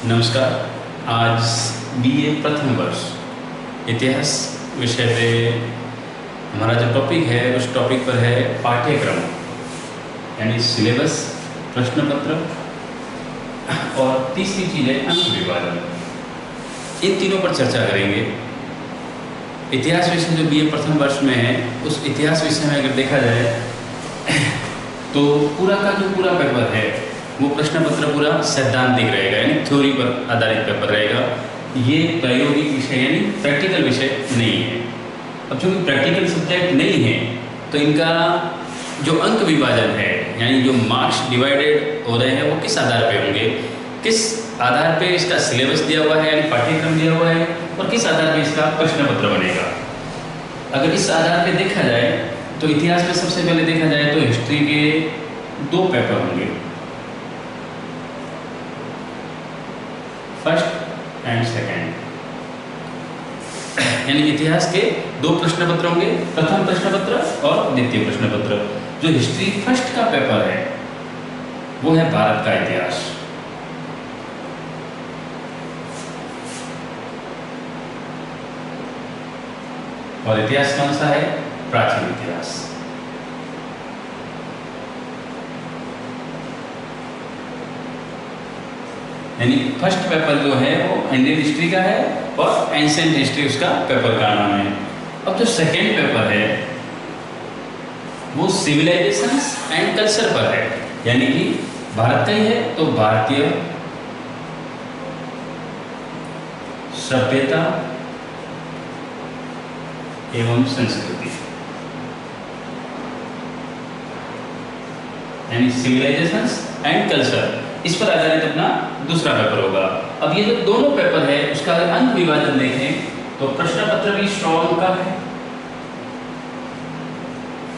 नमस्कार। आज बीए प्रथम वर्ष इतिहास विषय पे हमारा जो टॉपिक है उस टॉपिक पर है पाठ्यक्रम यानी सिलेबस, प्रश्न पत्र और तीसरी चीज़ है अंक विभाजन। इन तीनों पर चर्चा करेंगे। इतिहास विषय जो बीए प्रथम वर्ष में है उस इतिहास विषय में अगर देखा जाए तो पूरा का जो पूरा पेपर है वो प्रश्न पत्र पूरा सैद्धांतिक रहेगा यानी थ्योरी पर आधारित पेपर रहेगा। ये प्रायोगिक विषय यानी प्रैक्टिकल विषय नहीं है। अब चूँकि प्रैक्टिकल सब्जेक्ट नहीं है तो इनका जो अंक विभाजन है यानी जो मार्क्स डिवाइडेड हो रहे हैं वो किस आधार पे होंगे, किस आधार पे इसका सिलेबस दिया हुआ है यानी पाठ्यक्रम दिया हुआ है और किस आधार पे इसका प्रश्न पत्र बनेगा। अगर इस आधार पे देखा जाए तो इतिहास में सबसे पहले देखा जाए तो हिस्ट्री के 2 पेपर होंगे, फर्स्ट एंड सेकेंड, यानी इतिहास के 2 प्रश्न पत्र होंगे, प्रथम प्रश्न पत्र और द्वितीय प्रश्न पत्र। जो हिस्ट्री फर्स्ट का पेपर है वो है भारत का इतिहास। और इतिहास कौन सा है? प्राचीन इतिहास। यानी फर्स्ट पेपर जो है वो इंडियन हिस्ट्री का है और एंशिएंट हिस्ट्री उसका पेपर का नाम है। अब जो सेकेंड पेपर है वो सिविलाइजेशंस एंड कल्चर पर है, यानी कि भारत का ही है तो भारतीय सभ्यता एवं संस्कृति, यानी सिविलाइजेशंस एंड कल्चर, इस पर आधारित अपना दूसरा पेपर होगा। अब ये जो दोनों पेपर है उसका अगर अंक विभाजन देखें तो प्रश्न पत्र भी 100 अंक का है,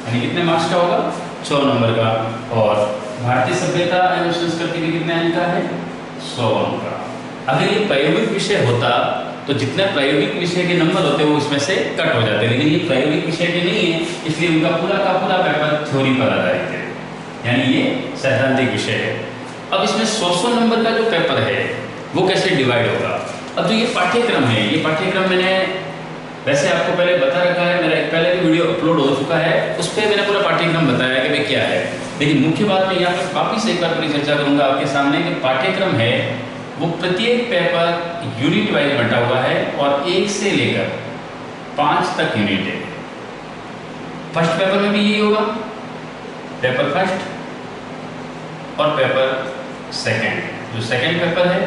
यानी कितने मार्क्स का होगा? 100 नंबर का। और भारतीय सभ्यता एवं संस्कृति भी कितने अंक का है? 100 अंक का। अगर ये प्रायोगिक विषय होता तो जितने प्रायोगिक विषय के नंबर होते वो इसमें से कट हो जाते, लेकिन ये प्रायोगिक विषय के नहीं है इसलिए उनका पूरा का पूरा पेपर थ्योरी पर आधारित है, यानी ये सैद्धांतिक विषय है। अब इसमें 100 नंबर का जो पेपर है वो कैसे डिवाइड होगा? अब जो ये पाठ्यक्रम है, ये पाठ्यक्रम मैंने वैसे आपको पहले बता रखा है, मेरा एक पहले भी वीडियो अपलोड हो चुका है, उस पर मैंने पूरा पाठ्यक्रम बताया कि भाई क्या है। लेकिन मुख्य बात मैं यहाँ पर वापिस एक बार पूरी चर्चा करूँगा आपके सामने कि पाठ्यक्रम है वो प्रत्येक पेपर यूनिट वाइज बंटा हुआ है और 1 से लेकर 5 तक यूनिट है। फर्स्ट पेपर में भी यही होगा, पेपर फर्स्ट और पेपर सेकेंड। जो सेकेंड पेपर है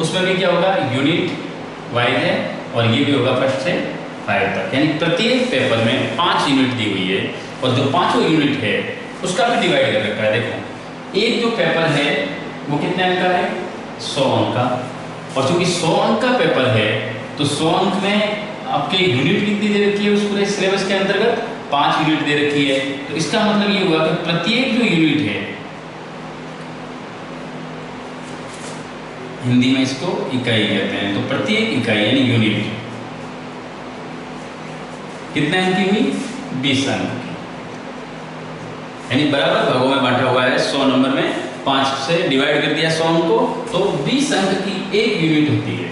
उसमें भी क्या होगा? यूनिट वाइज है और ये भी होगा फर्स्ट से 5 तक, यानी प्रत्येक पेपर में 5 यूनिट दी हुई है और जो 5वां यूनिट है उसका भी डिवाइड कर रखा है। देखो एक जो पेपर है वो कितने अंक का है? 100 अंक का। और चूंकि 100 अंक का पेपर है तो 100 अंक में आपके यूनिट कितनी दे रखी है? उस पूरे सिलेबस के अंतर्गत 5 यूनिट दे रखी है। तो इसका मतलब ये हुआ कि प्रत्येक जो यूनिट है, हिंदी में इसको इकाई कहते हैं, तो प्रत्येक इकाई यानी यूनिट कितने अंक की हुई? 20 अंक की, यानी बराबर भागों में बांटा हुआ है। 100 नंबर में 5 से डिवाइड कर दिया 100 अंक को, तो 20 अंक की एक यूनिट होती है।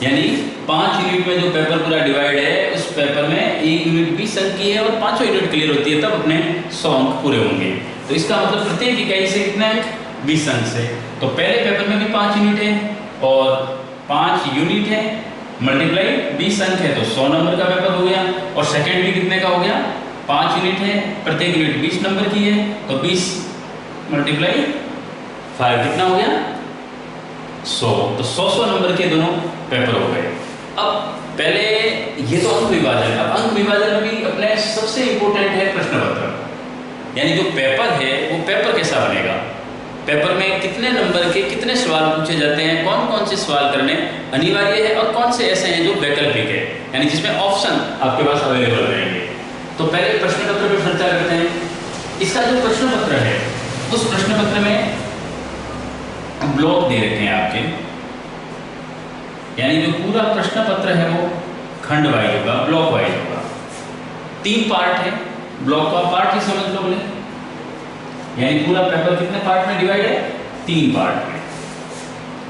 यानी 5 यूनिट में जो पेपर पूरा डिवाइड है उस पेपर में एक यूनिट 20 अंक की है और 5वां यूनिट क्लियर होती है, तब अपने 100 अंक पूरे होंगे। तो इसका मतलब प्रत्येक इकाई से कितने अंक? 20 अंक से। तो पहले पेपर में भी 5 यूनिट है और 5 यूनिट है मल्टीप्लाई 20 अंक है तो 100 नंबर का पेपर हो गया। और सेकेंड भी कितने का हो गया? 5 यूनिट है, प्रत्येक यूनिट 20 नंबर की है तो 20 मल्टीप्लाई 5 कितना हो गया? 100। तो 100 नंबर के दोनों पेपर हो गए। अब पहले ये तो अंक विभाजन। अब अंक विभाजन में भी अपने सबसे इंपॉर्टेंट है प्रश्न पत्र, यानी जो पेपर है वो पेपर कैसा बनेगा, पेपर में कितने नंबर के कितने सवाल पूछे जाते हैं, कौन कौन से सवाल करने अनिवार्य है और कौन से ऐसे हैं जो वैकल्पिक है, यानी जिसमें ऑप्शन आपके पास अवेलेबल रहेंगे। तो पहले प्रश्न पत्र पर चर्चा करते हैं। इसका जो प्रश्न पत्र है उस प्रश्न पत्र में ब्लॉक दे रखे हैं आपके, यानी जो पूरा प्रश्न पत्र है वो खंड वाइज होगा, ब्लॉक वाइज होगा। 3 पार्ट है, ब्लॉक का पार्ट ही समझ लो बोले, यानी पूरा पेपर कितने पार्ट में डिवाइड है? 3 पार्ट में।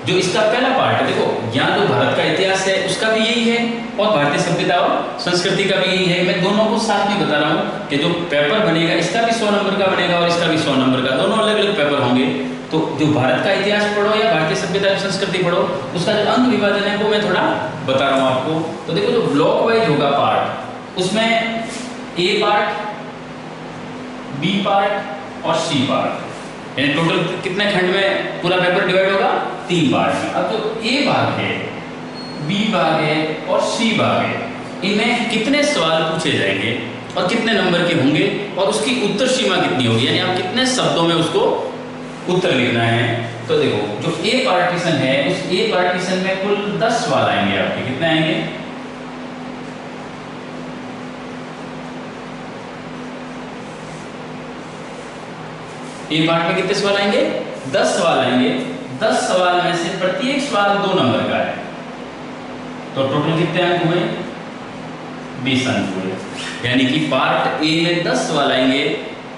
जो इसका पहला पार्ट है, देखो यहाँ जो भारत का इतिहास है उसका भी यही है और भारतीय सभ्यता और संस्कृति का भी यही है। मैं दोनों को साथ में बता रहा हूँ कि जो पेपर बनेगा इसका भी 100 नंबर का बनेगा और इसका भी 100 नंबर का, दोनों अलग अलग पेपर होंगे। तो जो भारत का इतिहास पढ़ो या भारतीय सभ्यता और संस्कृति पढ़ो, उसका जो अंक विभाजन है वो मैं थोड़ा बता रहा हूँ आपको। तो देखो जो ब्लॉक वाइज होगा पार्ट, उसमें ए पार्ट, बी पार्ट और सी पार्ट, यानी टोटल कितने खंड में पूरा पेपर डिवाइड होगा? 3 पार्ट में। अब जो ए भाग है, बी भाग है और सी भाग है, इनमें कितने सवाल पूछे जाएंगे और कितने नंबर के होंगे और उसकी उत्तर सीमा कितनी होगी, यानी आप कितने शब्दों में उसको उत्तर लिखना है। तो देखो जो ए पार्टीशन है, उस ए पार्टीशन में कुल 10 सवाल आएंगे आपके। कितने आएंगे? ए पार्ट में कितने सवाल आएंगे? 10 सवाल आएंगे। 10 सवाल में से प्रत्येक सवाल 2 नंबर का है, तो टोटल कितने अंक हुए? 20 अंक हुए। यानी कि पार्ट ए में 10 सवाल आएंगे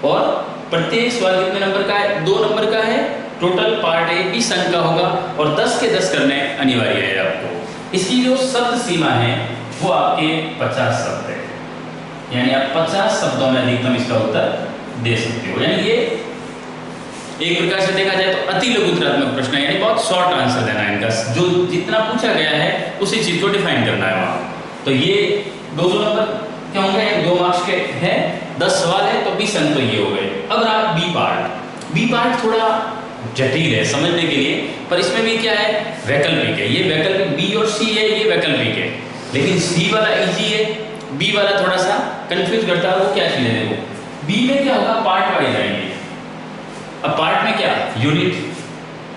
और प्रत्येक सवाल कितने नंबर का है? 2 नंबर का है। टोटल पार्ट ए 20 अंक का होगा और 10 के 10 करने अनिवार्य है आपको। इसकी जो शब्द सीमा है वो आपके 50 शब्द है, यानी आप 50 शब्दों में अधिकतम इसका उत्तर दे सकते हो। यानी ये एक प्रकार से देखा जाए तो अति लघुत्तरात्मक प्रश्न है, यानी बहुत शॉर्ट आंसर देना है इनका, जो जितना पूछा गया है उसी चीज को डिफाइन करना है वहां। तो ये 200 नंबर क्या होंगे? 2 मार्क्स के हैं, 10 सवाल है तो 20 अंक तो ये हो गए। अब रहा बी पार्ट। बी पार्ट थोड़ा जटिल है समझने के लिए, पर इसमें भी क्या है? वैकल्पिक है। ये वैकल्पिक बी और सी है, ये वैकल्पिक है, लेकिन सी वाला इजी है, बी वाला थोड़ा सा कंफ्यूज करता है। वो क्या चीज है? देखो बी में क्या होगा? पार्ट वाइज आएंगे। अब पार्ट में क्या? यूनिट,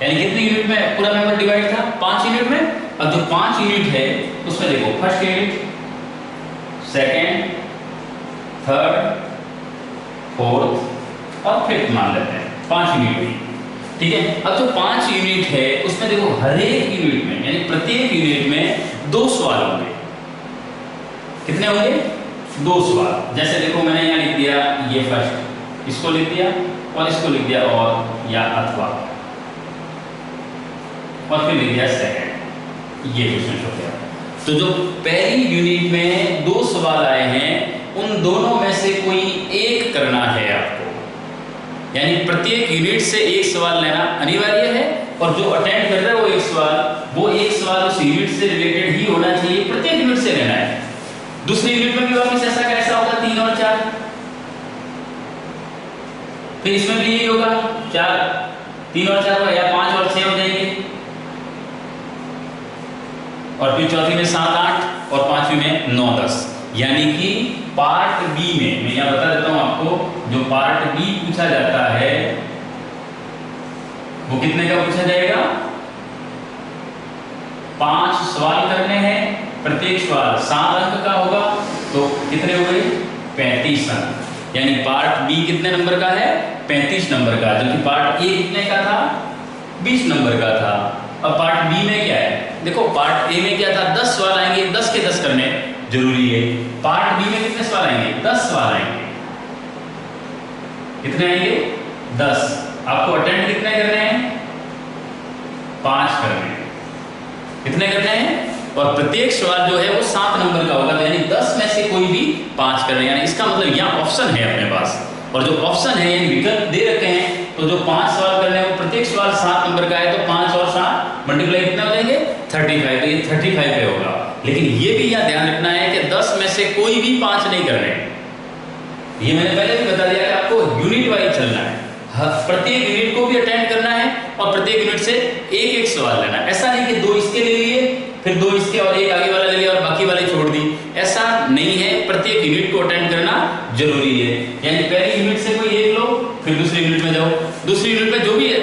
यानी कितने यूनिट में पूरा पेपर डिवाइड था? 5 यूनिट में। अब जो 5 यूनिट है उसमें देखो first unit, second, third, fourth और फिफ्थ मान लेते हैं, 5 यूनिट हुई। ठीक है। अब जो 5 यूनिट है उसमें देखो हर एक यूनिट में, यानी प्रत्येक यूनिट में 2 सवाल होंगे। कितने होंगे? 2 सवाल। जैसे देखो मैंने यहाँ लिख दिया ये फर्स्ट, इसको लिख दिया और इसको लिख दिया और या अथवा, और फिर लिख दिया सेकंड। ये क्वेश्चन हो गया। तो जो पहली यूनिट में 2 सवाल आए हैं उन दोनों में से कोई एक करना है आपको, यानी प्रत्येक यूनिट से एक सवाल लेना अनिवार्य है और जो अटेंड कर रहा है वो एक सवाल उस यूनिट से रिलेटेड ही होना चाहिए, प्रत्येक यूनिट से लेना है। दूसरी यूनिट में भी वापस ऐसा कैसा होगा? 3 और 4, फिर इसमें भी यही होगा 4, 3 और 4 या 5 और 6 हो जाएंगे, और फिर चौथी में 7, 8 और पांचवी में 9, 10। यानी कि पार्ट बी में मैं यहां बता देता हूं आपको, जो पार्ट बी पूछा जाता है वो कितने का पूछा जाएगा? 5 सवाल करने हैं, प्रत्येक सवाल 7 अंक का होगा, तो कितने हो गए? 35 अंक। यानी पार्ट बी कितने नंबर का है? 35 नंबर का, जबकि पार्ट ए कितने का था? 20 नंबर का था। अब पार्ट बी में क्या है? देखो पार्ट ए में क्या था? 10 सवाल आएंगे, 10 के 10 करने जरूरी है। पार्ट बी में कितने सवाल आएंगे? 10 सवाल आएंगे। कितने आएंगे? 10। आपको अटेंड कितने करने हैं? 5 करने हैं। कितने करने हैं? और प्रत्येक सवाल जो है वो 7 नंबर का होगा, तो यानी 10 में से कोई भी 5 करने, यानी इसका मतलब यहाँ ऑप्शन है अपने पास, और जो ऑप्शन है यानी विकल्प दे रखे हैं, तो जो 5 सवाल करने हैं वो प्रत्येक सवाल 7 नंबर का है, तो 5 और 7 मल्टीप्लाई कितना हो जाएंगे? 35। तो ये 35 पे होगा। लेकिन ये भी यहाँ ध्यान रखना है कि 10 में से कोई भी 5 नहीं करने। ये मैंने पहले भी बता दिया कि आपको यूनिट वाइज चलना है, प्रत्येक यूनिट को भी अटेंड करना है और प्रत्येक यूनिट से एक एक सवाल लेना है। ऐसा नहीं कि 2 इसके ले लिए, फिर 2 इसके और एक आगे वाला ले लिया और बाकी वाले छोड़ दी, ऐसा नहीं है। प्रत्येक यूनिट को अटेंड करना जरूरी है। यानी पहली यूनिट से कोई एक लो, फिर दूसरी यूनिट में जाओ, दूसरी यूनिट में जो भी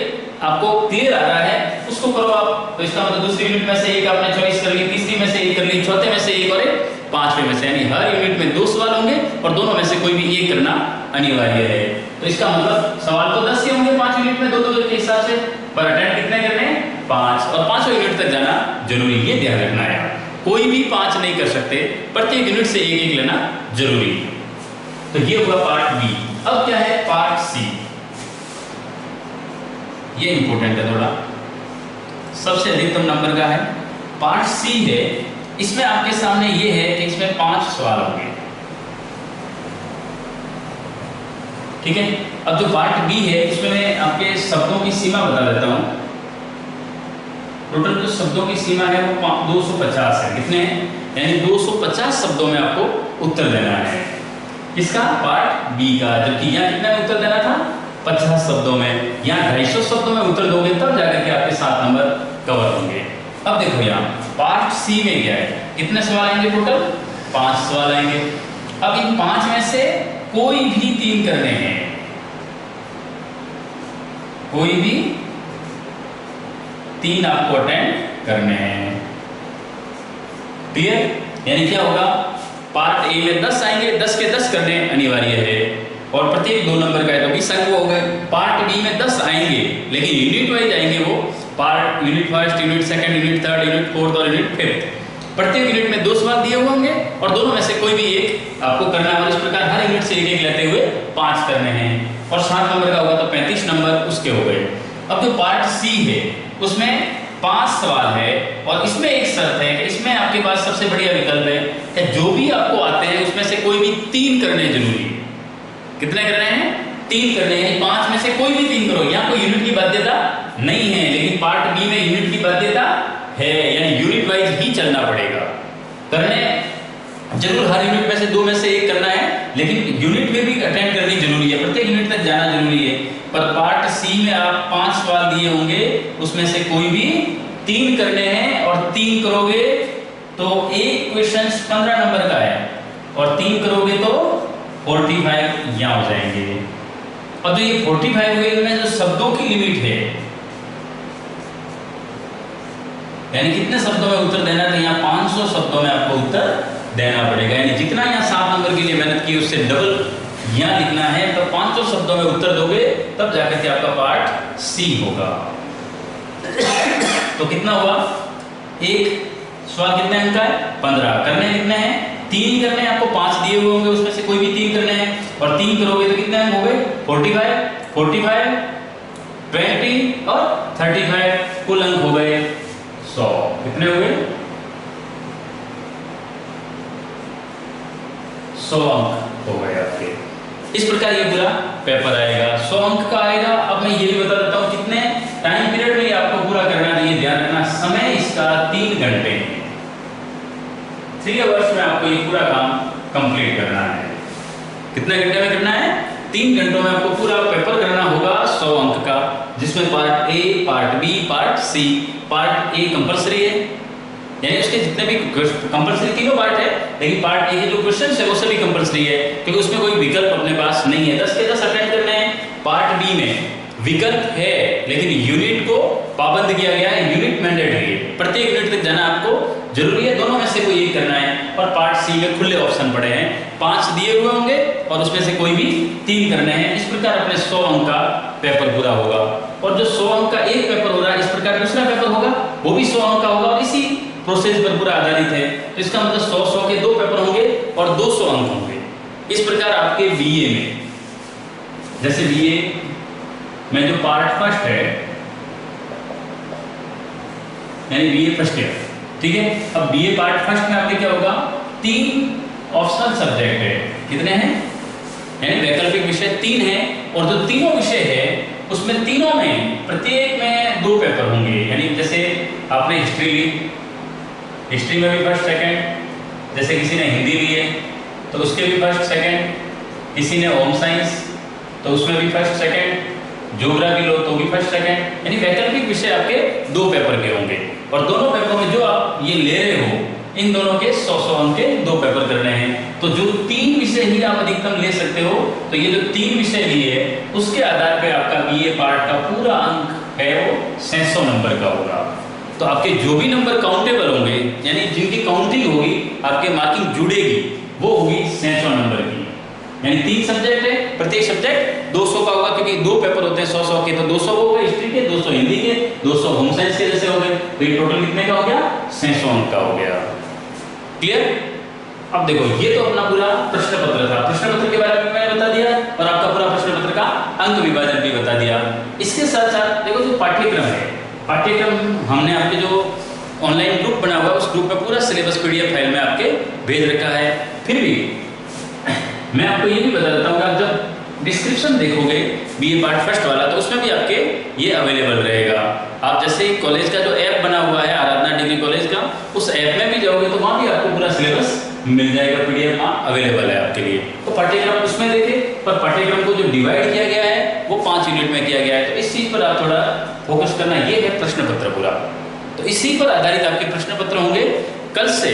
आपको क्लियर आ रहा है उसको करो आप। तो इसका मतलब दूसरी यूनिट में से एक आपने चॉइस कर ली, तीसरी में से एक कर ली, चौथे में से एक और एक, पांचवें में से, यानी हर यूनिट में 2 सवाल होंगे और दोनों में से कोई भी एक करना अनिवार्य है। तो इसका मतलब सवाल तो 10 ही होंगे 5 यूनिट में, 2-2 के हिसाब से, पर अटेंड कितने करने हैं? 5, और 5वें यूनिट तक जाना जरूरी, ये ध्यान रखना है। कोई भी 5 नहीं कर सकते, प्रत्येक यूनिट से एक एक लेना जरूरी है। तो ये हुआ पार्ट बी। अब क्या है पार्ट सी? ये इंपॉर्टेंट है थोड़ा। सबसे अधिकतम नंबर का है। पार्ट सी है, इसमें आपके सामने ये है कि इसमें 5 सवाल होंगे, ठीक है। अब जो पार्ट बी है इसमें मैं आपके शब्दों की सीमा बता देता हूं। टोटल जो शब्दों की सीमा है वो 250 है। कितने हैं? यानी 250 शब्दों में आपको उत्तर देना है। किसका? पार्ट बी का। जबकि यहाँ कितना उत्तर देना था? 50 शब्दों में। यहाँ 250 शब्दों में उत्तर दोगे तब जाकर के आपके 7 नंबर कवर होंगे। अब देखो यहाँ पार्ट सी में क्या है, कितने सवाल आएंगे टोटल? 5 सवाल आएंगे। अब इन 5 में से कोई भी 3 करने हैं, कोई भी 3 आपको अटेंड करने हैं। क्लियर? यानी क्या होगा, पार्ट ए में 10 आएंगे, 10 के 10 करने अनिवार्य है और प्रत्येक 2 नंबर का है तो 20 अंक हो गए। पार्ट बी में 10 आएंगे लेकिन यूनिट वाइज आएंगे वो, part unit first, unit second, unit third, unit fourth और यूनिट फिफ्थ। प्रत्येक यूनिट में 2 सवाल दिए हुए होंगे और दोनों में से कोई भी एक आपको करना है और इस प्रकार हर यूनिट से एक लेते हुए 5 करने हैं और 7 नंबर का होगा तो 35 नंबर उसके हो गए। अब जो पार्ट सी है उसमें 5 सवाल है और इसमें एक शर्त है कि इसमें आपके पास सबसे बढ़िया विकल्प है कि जो भी आपको आते हैं उसमें से कोई भी 3 करने जरूरी है। कितने करने हैं? 3 करने हैं। 5 में से कोई भी 3 करो। यहाँ कोई यूनिट की बाध्यता नहीं है, लेकिन पार्ट बी में यूनिट की बाध्यता है, यानी यूनिट वाइज ही चलना पड़ेगा। करने जरूर हर यूनिट में से 2 में से 1 करना है, लेकिन यूनिट में भी अटेंड करनी जरूरी है, प्रत्येक यूनिट तक जाना जरूरी है। पर पार्ट सी में आप 5 सवाल दिए होंगे, उसमें से कोई भी 3 करने हैं और 3 करोगे तो एक क्वेश्चन 15 नंबर का है और 3 करोगे तो 45 यहाँ हो जाएंगे। और जो ये 45 हुए इनमें जो शब्दों की लिमिट है, यानी कितने शब्दों में उत्तर देना है, यहाँ 500 शब्दों में आपको उत्तर देना पड़ेगा। यानी जितना यहाँ 7 नंबर के लिए मेहनत की उससे डबल यहाँ लिखना है, तो 500 शब्दों में उत्तर दोगे तब जाकर के आपका पार्ट सी होगा। तो कितना हुआ? एक सवाल कितने अंक का है? 15। करने कितने हैं? 3 ही करने हैं। आपको 5 दिए हुए होंगे, उसमें से कोई भी 3 करने हैं और 3 करोगे तो कितने अंक हो गए? 45, 20 और 35 कुल अंक हो गए 100। कितने हो गए? 100 अंक हो गए आपके। इस प्रकार ये पूरा पेपर आएगा, 100 अंक का आएगा। अब मैं ये भी बता देता हूँ कितने टाइम पीरियड में आपको पूरा करना है। ये ध्यान रखना, समय इसका 3 घंटे है। 3 आवर्स में आपको ये पूरा काम कंप्लीट करना है। कितने घंटे में करना है? 3 घंटों में आपको पूरा पेपर करना होगा 100 अंक का, जिसमें part A, part B, part C. Part A compulsory है, यानी उसके जितने भी कंपलसरी 3 पार्ट है, लेकिन पार्ट ए के जो क्वेश्चंस है वो सभी कंपलसरी है क्योंकि उसमें कोई विकल्प अपने पास नहीं है। 10 के 10 अटेंड करने हैं। पार्ट बी में विकल्प है लेकिन यूनिट को पाबंद किया गया है, यूनिट मैंडेटरी है, प्रत्येक यूनिट तक जाना आपको जरूरी है। दोनों में से कोई एक करना है। और पार्ट सी में खुले ऑप्शन पड़े हैं, 5 दिए हुए होंगे और उसमें से कोई भी 3 करने हैं। इस प्रकार अपने 100 अंक का पेपर पूरा होगा। और जो 100 अंक का एक पेपर हो रहा है, इस प्रकार दूसरा पेपर होगा वो भी 100 अंक का होगा और इसी प्रोसेस पर पूरा आधारित है। तो इसका मतलब 100 के 2 पेपर होंगे और 200 अंक होंगे। इस प्रकार आपके बीए में, जैसे बीए में जो पार्ट फर्स्ट है, यानी बीए फर्स्ट ईयर, ठीक है। अब बीए पार्ट फर्स्ट में आपके क्या होगा? 3 ऑप्शनल सब्जेक्ट है। कितने हैं? यानी वैकल्पिक विषय 3 है और जो तीनों विषय है उसमें तीनों में प्रत्येक में 2 पेपर होंगे। यानी जैसे आपने हिस्ट्री ली, हिस्ट्री में भी फर्स्ट सेकंड, जैसे किसी ने हिंदी ली है तो उसके भी फर्स्ट सेकंड, किसी ने होम साइंस तो उसमें भी फर्स्ट सेकंड, ज्योग्राफी लो तो भी फर्स्ट सेकंड। यानी वैकल्पिक विषय आपके 2 पेपर के होंगे और दोनों पेपर में जो आप ये ले रहे हो इन दोनों के 100 अंक के 2 पेपर करने हैं। तो जो 3 विषय ही आप अधिकतम ले सकते हो, तो ये जो 3 विषय लिए उसके आधार पे आपका बीए पार्ट का पूरा अंक है वो 600 नंबर का होगा। तो आपके जो भी नंबर काउंटेबल होंगे, यानी जिनकी काउंटिंग होगी, आपके मार्किंग जुड़ेगी, वो होगी 600 नंबर की। यानी 3 सब्जेक्ट है, प्रत्येक सब्जेक्ट 200 का होगा क्योंकि 2 पेपर होते हैं 100 के, तो 200 हो गए हिस्ट्री के, 200 हिंदी के, 200 होम साइंस के जैसे हो गए। तो ये टोटल कितने का हो गया? 600 अंक का हो गया। क्लियर? अब देखो ये तो अपना पूरा प्रश्न पत्र था। प्रश्न पत्र के बारे में मैंने बता दिया और आपका पूरा प्रश्न पत्र का अंक विभाजन भी बता दिया। इसके साथ साथ देखो जो पाठ्यक्रम है, पाठ्यक्रम हमने आपके जो ऑनलाइन ग्रुप बना हुआ है उस ग्रुप में पूरा सिलेबस पीडीएफ फाइल में आपके भेज रखा है। फिर भी मैं आपको ये भी बता देता हूँ कि आप जब डिस्क्रिप्शन देखोगे बीए पार्ट फर्स्ट वाला तो उसमें भी आपके ये अवेलेबल रहेगा। आप जैसे कॉलेज का जो ऐप बना हुआ है आराधना डिग्री कॉलेज का, उस ऐप में भी जाओगे तो वहाँ भी आपको पूरा सिलेबस मिल जाएगा, पीडीएफ वहाँ अवेलेबल है आपके लिए। तो पाठ्यक्रम उसमें देखे, पर पाठ्यक्रम को जो डिवाइड किया गया है वो 5 यूनिट में किया गया है। तो इस चीज़ पर आप थोड़ा फोकस करना, ये है प्रश्न पत्र पूरा। तो इसी पर आधारित आपके प्रश्न पत्र होंगे। कल से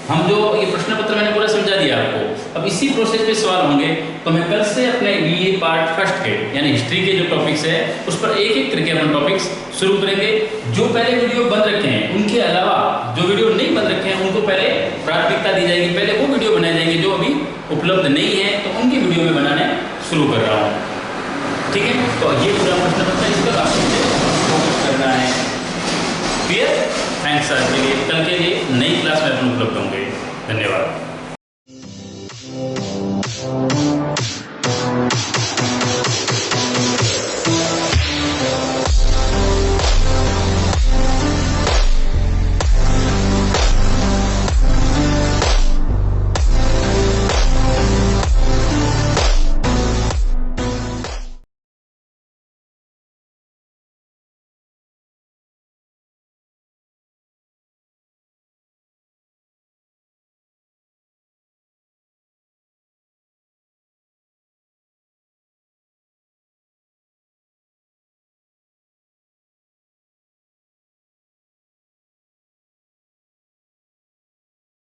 हम जो ये प्रश्न पत्र मैंने पूरा समझा दिया आपको, अब इसी प्रोसेस पे सवाल होंगे। तो मैं कल से अपने बीए पार्ट फर्स्ट के यानी हिस्ट्री के जो टॉपिक्स है उस पर एक एक करके अपन टॉपिक्स शुरू करेंगे। जो पहले वीडियो बन रखे हैं उनके अलावा जो वीडियो नहीं बन रखे हैं उनको पहले प्राथमिकता दी जाएगी, पहले वो वीडियो बनाए जाएंगे जो अभी उपलब्ध नहीं है, तो उनकी वीडियो में बनाने शुरू कर रहा हूँ। ठीक है, तो ये पूरा प्रश्न पत्र इस पर आपको फोकस करना है। क्लियर? थैंक्स सर के लिए। कल के लिए नई क्लास में अपन उपलब्ध होंगे। धन्यवाद।